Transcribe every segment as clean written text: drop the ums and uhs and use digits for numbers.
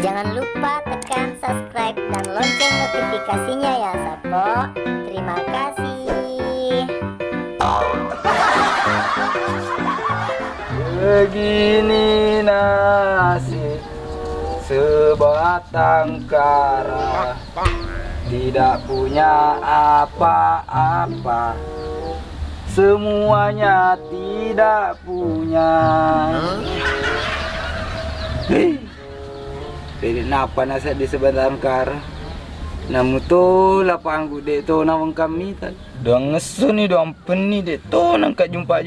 Jangan lupa tekan subscribe dan lonceng notifikasinya ya Sapo. Terima kasih. Begini nasib sebatang kara, tidak punya apa-apa, semuanya tidak punya. Jadi napa nasa di sebatang kara? Namu to lapang gude to nawang kami tal. Doang ngesu ni doang peni de to nangka jumpa.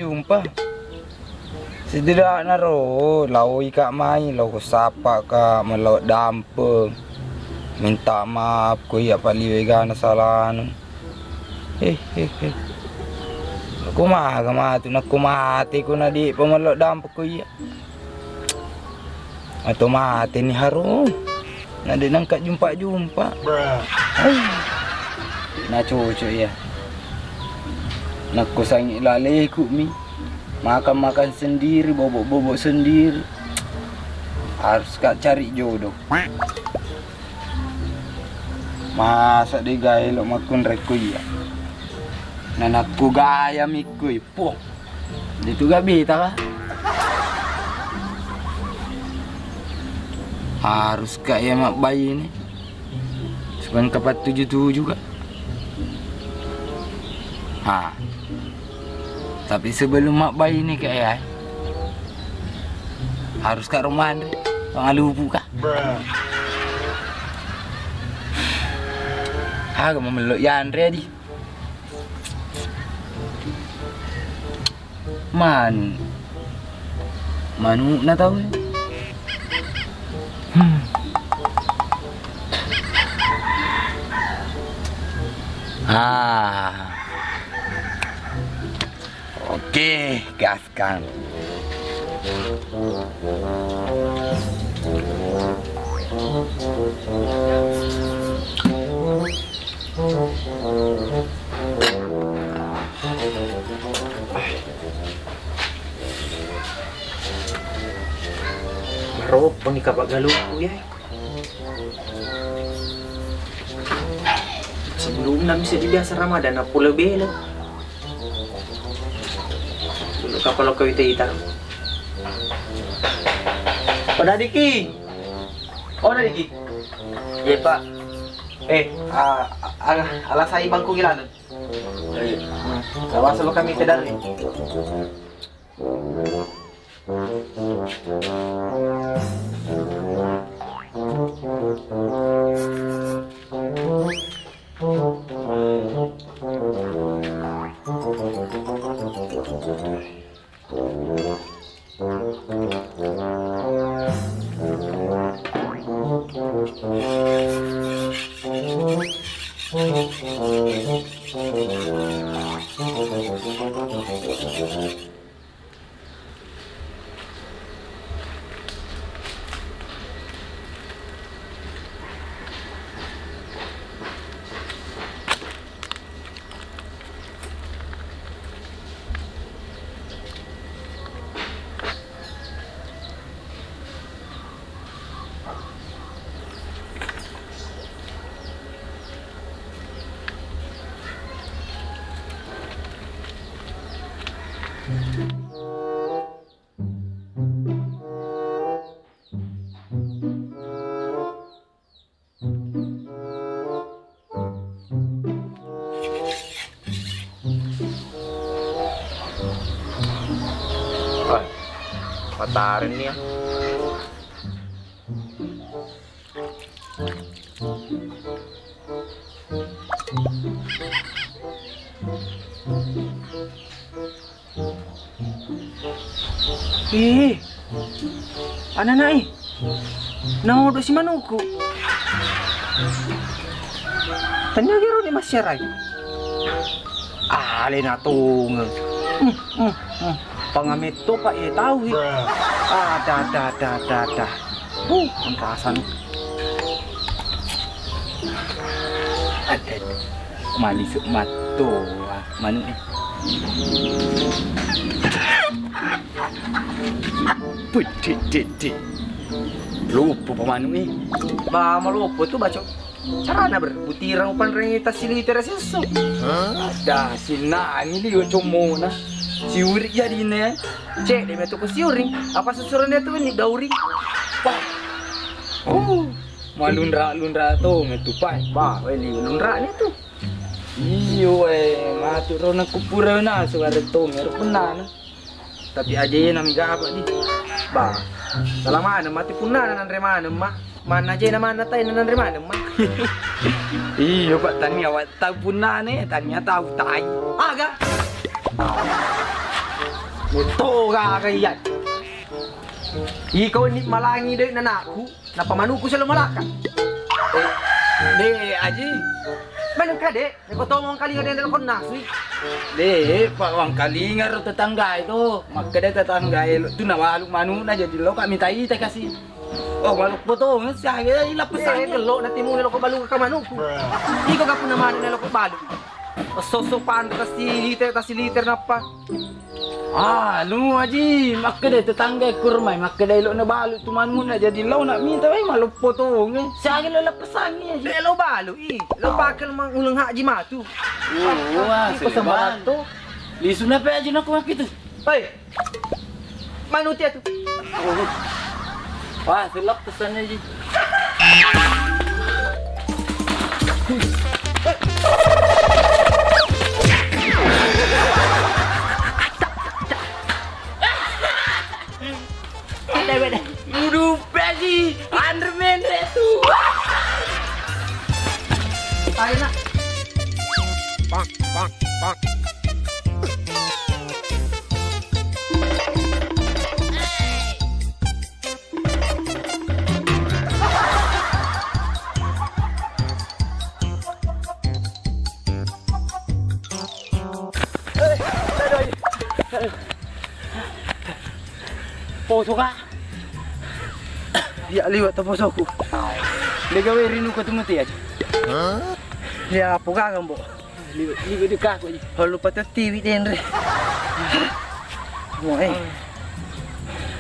Sedidak naro lau ika mai lau sapa ka melau dampe. Minta maaf ku ya pali wega na salah. Aku mah tu nak ku mati ku na di pemelok dampe ku ya. Atau mati ni harum. Nade nangka jumpa. Nah cucu ya. Nak ku sangi laleh ku mi. Makan sendiri, bobok sendiri. Harus kak cari jodoh. Masa di gaya lo makun reku ya. Nanakku gaya mikui po. Itu gak bita kah? Harus kak ya mak bayi ini. Sekarang kapat 77 juga. Tapi sebelum mak bayi ini kayak harus kak Roman lupu kah? Agak memeluk Yandre di. Manu na tahu ya? Oke, gaskan. Maropo ni Kapak Galuku ya. Sebelum na bisa dibiasa Ramadan na pula belo. Dulu kapal kau ita-ita. Pada Diki. Oh, Diki. Iya, Pak. Alas saya bangku gilanan. Kawas lo kami ke dari. Patarin nih ya. Anak-anak no do si manuku. Tanya gero di masyarai. Ale na tung. Pangamit to pa tahu. Dah. Angkasan. Ada. Mali mato. Manu ni. Put. Lupa pamanu eh. Ba malupo tu baca. Carana berbutiran upan rengita siliter sesu. Ada sinani liu comona. Siuri jadi ne. Cek dia metu ke siuri. Apa susuran dia tu ni dauri. Wah. Malundra tu metu pai. Ba, weli lundra ni tu. Iyo matu rona kupura na suara tu mer punan. Tapi aja ye namiga apa di. Ba. Selama ana mati punan nan remana mak. Mana aja nama anak tay nan remana mak. Iyo pak tani awak tahu punan ni, tanya tahu tai. Aga. Betul ga kayat. Ikaw ni malangi dek nanakku, napamanuku sa lumalaka. De aji. Mana ka dek? Kau tahu orang kali ada kau nasi. De, pak orang kali ngaruh tetangga itu. Maka dia tetangga itu nawaluk manu na jadi lo kami mintai teh kasih. Oh maluk potong saya ilap pesan lo nanti mau lo kau baluk ke manuku. Ikaw ka pun mana lo kau baluk. Sosok pantas si liter napa? Lu aji, maka dia tetangga kurmai, maka dia elok na balu tu manu nak jadi lau nak minta wei malu potong eh. Saya lo lepesan ni aji. Lo balu lo bakal mangulung hak ji matu. Wah, sebar tu. Li sunah pe aji nak mak itu. Hei. Manu dia tu. Wah, selap pesan aji. Mudu pagi, Underman itu. Ayo nak. Pak. Poso ka. Dia liwat tapos aku. Dia gawe rinu ka tumati aja. Dia apa ka gambo? Liwat di ka ko. Halu patah TV den re. Mo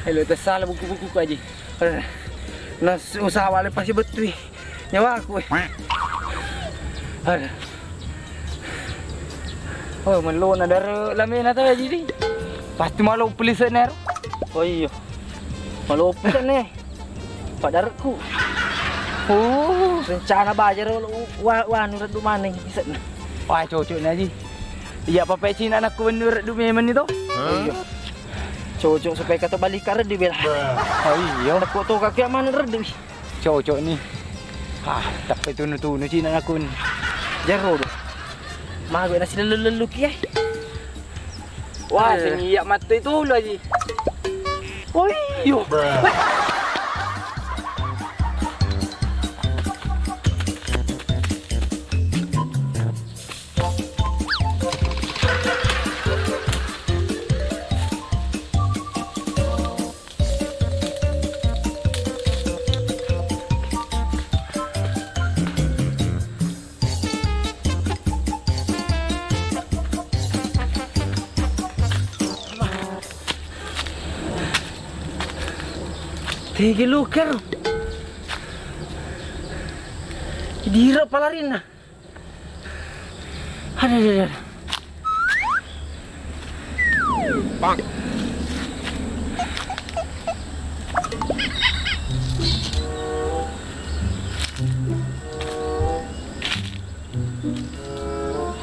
Hello tasala buku-buku ko aja. Nas usaha wale pasti betul. Nyawa aku. Ada. Oh, menlo na dar lamin na tayo jadi. Pasti malu polis ner. Oh iya. Malu polis nih. Padarku. Rencana bajar wanu redu maneh bisa. Wah, cocok aja. Iya apa pecin anakku bener redu memen itu? Iya. Cocok supaya kata balik kare di bela. Oh iya. Aku tuh kaki mana redu. Cocok nih. Tapi tunu cina aku nih. Jaro doh. Mah gue nasi lelu ki. Wah, sengiyak mata itu lu aja. Oh iya. Tiga luker. Dira palarin na. Ada. Bang.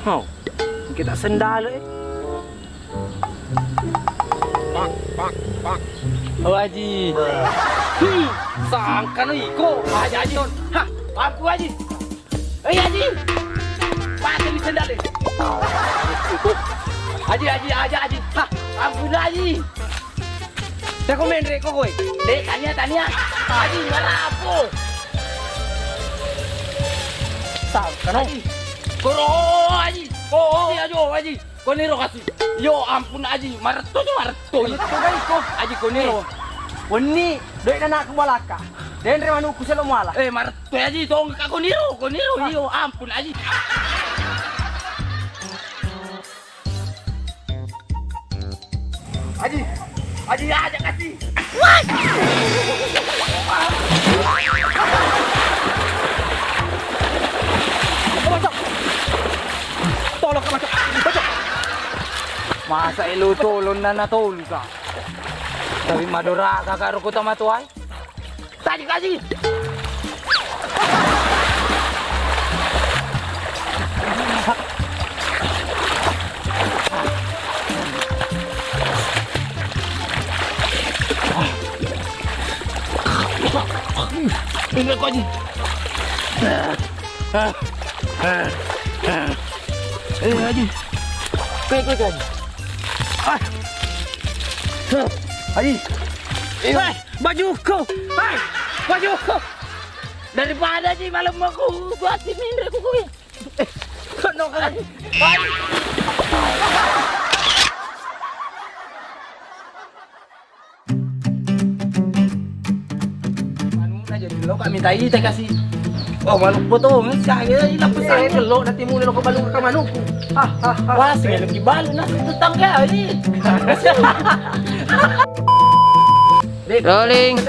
Oh, kita sendal Bang. Oh Haji. Sangkan iko. Haji. Ha, aku Haji. Haji. Pakai sendal deh. Haji. Ha, ampun Haji. Saya komen reko kowe. Dek tanya. Haji mana apa? Sangkan Haji. Koro Haji. Oh, iya jo Haji. Koniro kasih. Yo ampun Haji, marto. Itu kan iko. Haji koniro. Wani, doi na aku malaka. Den remanu ku selo mala. Marto Haji tong ka koniro. Yo ampun Haji. Haji aja kasih. What? Masa ilo tulon na natulog ka? Sabi madura ka karo ko tamatuay? Tadi kasi! Tinggal ko aja. Aji. Kau aji. Aji. Bajuku. Bajuku. Daripada Ji malam aku buatin ini aku kuy. Kono kan. Lo kami tayi teh kasih. Oh, manuk potong saya lapis saya lo nanti mulai lo kebalung ke manukku. Wah, sih lagi balu nah tetangga ini. Rolling.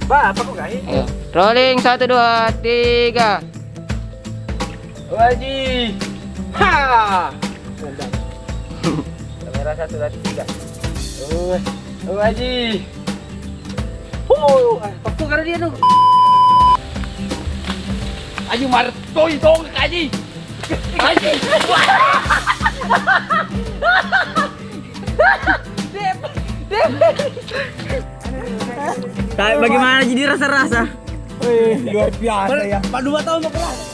Ba, apa kok guys? Ayo. Rolling 1 2 3. Waji. Ha. Kamera 1 2 3. Waji. Paku karena dia tuh. Aji martoy dong Aji. Aji. Bagaimana jadi rasa-rasa? Luar biasa ya. Pak 2 tahun mau kelas.